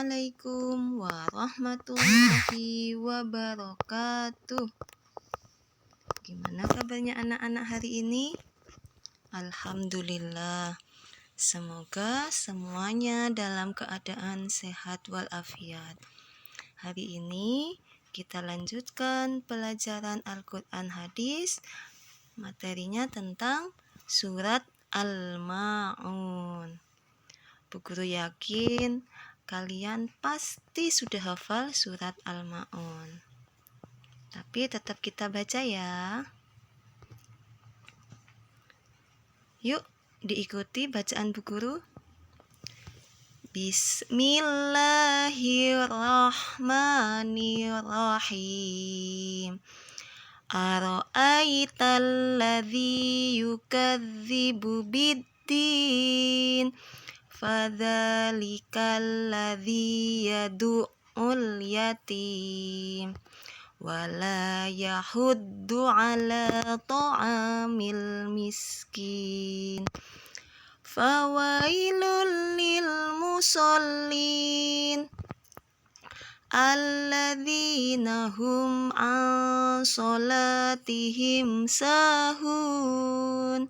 Assalamualaikum warahmatullahi wabarakatuh. Gimana kabarnya anak-anak hari ini? Alhamdulillah. Semoga semuanya dalam keadaan sehat walafiat. Hari ini kita lanjutkan pelajaran Al-Quran Hadis. Materinya tentang surat Al-Ma'un. Bu Guru yakin kalian pasti sudah hafal surat Al-Ma'un. Tapi tetap kita baca ya. Yuk, diikuti bacaan Bu Guru. Bismillahirrahmanirrahim. Ara'aital ladzi yukadzibu biddin. Fadzalikal ladzi yad'ul yatim wala yahuddu ala ta'amil miskin. Fawailul lil musallin alladzina hum an salatihim sahun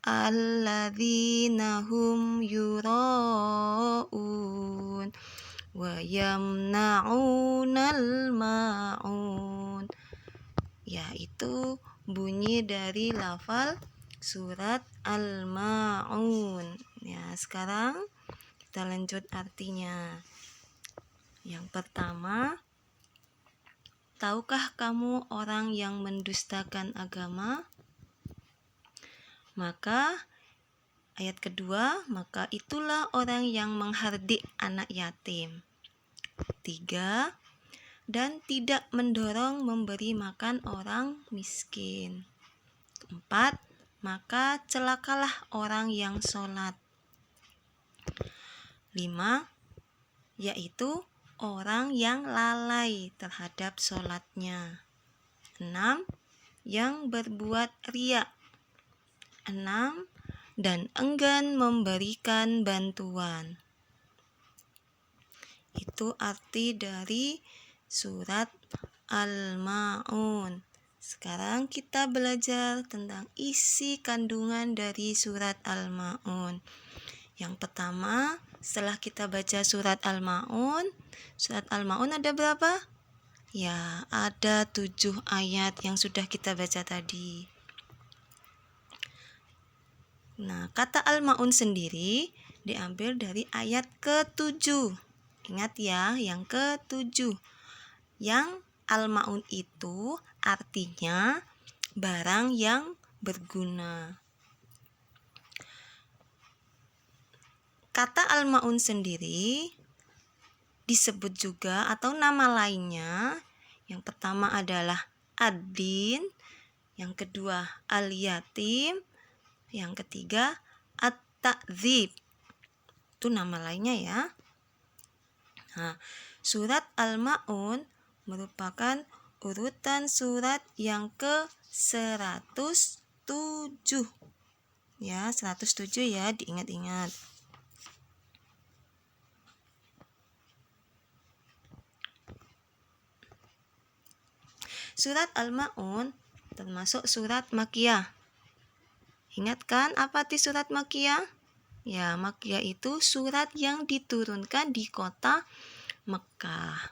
alladzina hum yura'un wa yamna'unal ma'un. Yaitu bunyi dari lafal surat Al-Ma'un. Ya, sekarang kita lanjut artinya. Yang pertama, tahukah kamu orang yang mendustakan agama? Maka ayat kedua, maka itulah orang yang menghardik anak yatim. 3, dan tidak mendorong memberi makan orang miskin. 4, maka celakalah orang yang sholat. 5, yaitu orang yang lalai terhadap sholatnya. 6, yang berbuat riya. 6, dan enggan memberikan bantuan. Itu arti dari surat Al-Ma'un. Sekarang kita belajar tentang isi kandungan dari surat Al-Ma'un. Yang pertama, setelah kita baca surat Al-Ma'un ada berapa? Ya, ada 7 ayat yang sudah kita baca tadi. Nah, kata Al-Ma'un sendiri diambil dari ayat ke-7. Ingat ya, yang ke-7. Yang Al-Ma'un itu artinya barang yang berguna. Kata Al-Ma'un sendiri disebut juga atau nama lainnya. Yang pertama adalah ad-din, yang kedua al-yatim, yang ketiga at-ta'dzib. Itu nama lainnya ya. Nah, surat Al-Ma'un merupakan urutan surat yang ke-107. Ya, 107 ya, diingat-ingat. Surat Al-Ma'un termasuk surat Makkiyah. Ingat kan apa arti surat Makkiyah? Ya, Makkiyah itu surat yang diturunkan di kota Mekah.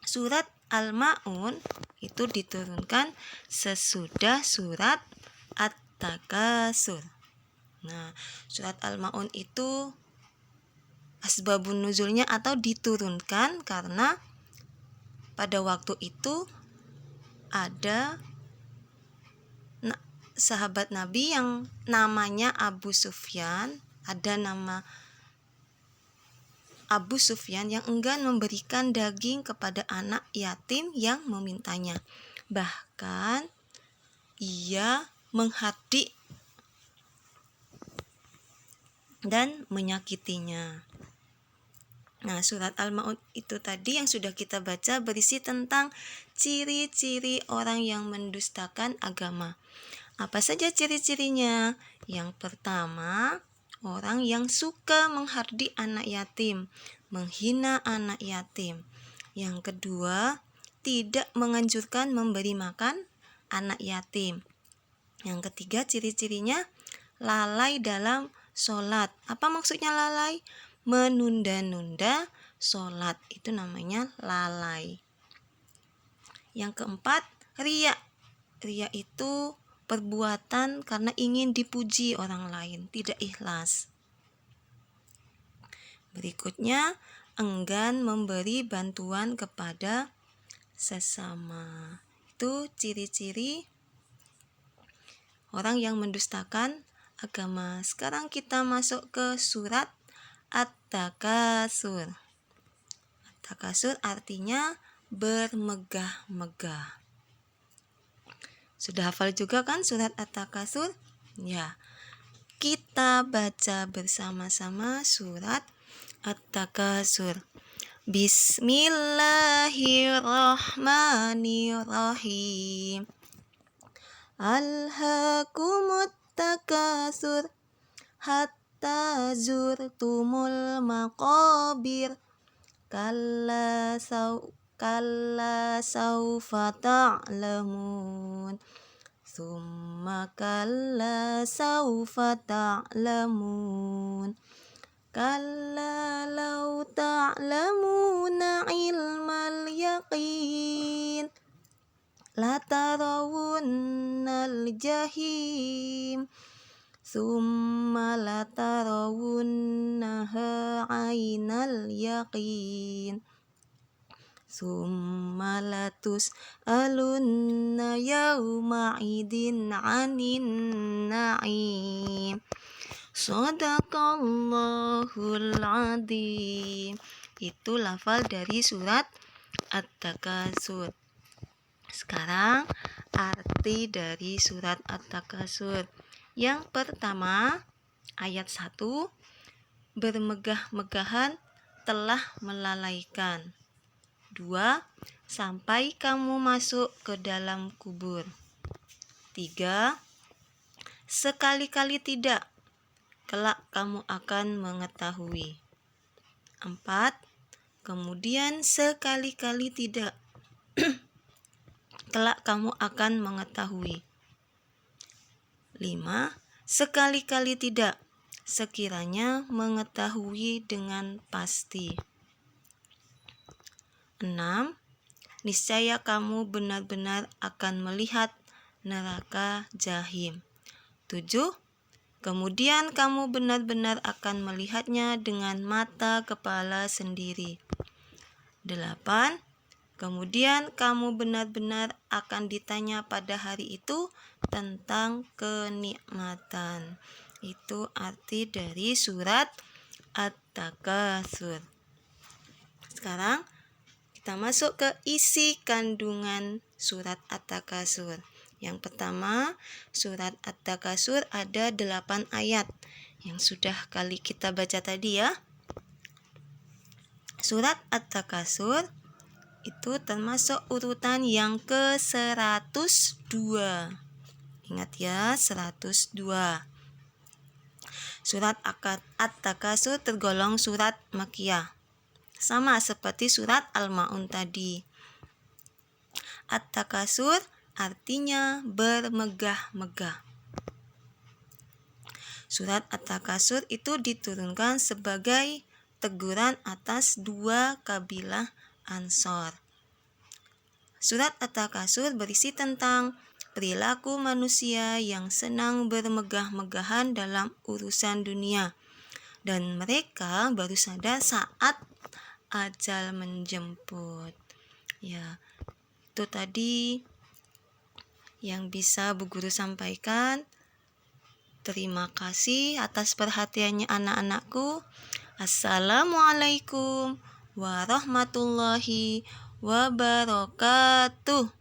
Surat Al-Ma'un itu diturunkan sesudah surat At-Takasur. Nah, surat Al-Ma'un itu asbabun nuzulnya atau diturunkan karena pada waktu itu ada sahabat Nabi yang namanya Abu Sufyan. Ada nama Abu Sufyan yang enggan memberikan daging kepada anak yatim yang memintanya. Bahkan ia menghardik dan menyakitinya. Nah, surat Al-Ma'un itu tadi yang sudah kita baca berisi tentang ciri-ciri orang yang mendustakan agama. Apa saja ciri-cirinya? Yang pertama, orang yang suka menghardik anak yatim. menghina anak yatim. Yang kedua, tidak menganjurkan memberi makan anak yatim. Yang ketiga, ciri-cirinya lalai dalam sholat. Apa maksudnya lalai? Menunda-nunda sholat, itu namanya lalai. Yang keempat, riya. Riya itu perbuatan karena ingin dipuji orang lain, tidak ikhlas. Berikutnya, enggan memberi bantuan kepada sesama. Itu ciri-ciri orang yang mendustakan agama. Sekarang kita masuk ke surat At-Takasur. At-Takasur artinya bermegah-megah. Sudah hafal juga kan surat At-Takasur? Ya. Kita baca bersama-sama surat At-Takasur. Bismillahirrahmanirrahim. Alhaakumut takasur hatta zurtumul maqabir. Kalla saufa ta'lamun. Summa kalla saufa ta'lamun. Kalla law ta'lamuna ilmal yaqin latarawunnal jahim summa latarawunnaha ainal yaqin summa latus'alunna yawma'idin 'anin na'im. Shadaqallahul adzim. Itu lafal dari surat At-Takasur. Sekarang arti dari surat At-Takasur. Yang pertama, ayat 1, bermegah-megahan telah melalaikan. 2, sampai kamu masuk ke dalam kubur. 3, sekali-kali tidak, kelak kamu akan mengetahui. 4, kemudian sekali-kali tidak, kelak kamu akan mengetahui. 5, sekali-kali tidak, sekiranya mengetahui dengan pasti. 6, niscaya kamu benar-benar akan melihat neraka jahim. 7, kemudian kamu benar-benar akan melihatnya dengan mata kepala sendiri. 8, kemudian kamu benar-benar akan ditanya pada hari itu tentang kenikmatan. Itu arti dari surat At-Takasur. Sekarang kita masuk ke isi kandungan surat At-Takasur. Yang pertama, surat At-Takasur ada 8 ayat yang sudah kali kita baca tadi ya. Surat At-Takasur itu termasuk urutan yang ke-102. Ingat ya, 102. Surat At-Takasur tergolong surat Makkiyah. Sama seperti surat Al-Ma'un tadi. At-Takasur artinya bermegah-megah. Surat At-Takasur itu diturunkan sebagai teguran atas 2 kabilah Ansor. Surat At-Takasur berisi tentang perilaku manusia yang senang bermegah-megahan dalam urusan dunia, dan mereka baru sadar saat ajal menjemput. Ya, itu tadi yang bisa Bu Guru sampaikan. Terima kasih atas perhatiannya anak-anakku. Assalamualaikum warahmatullahi wabarakatuh.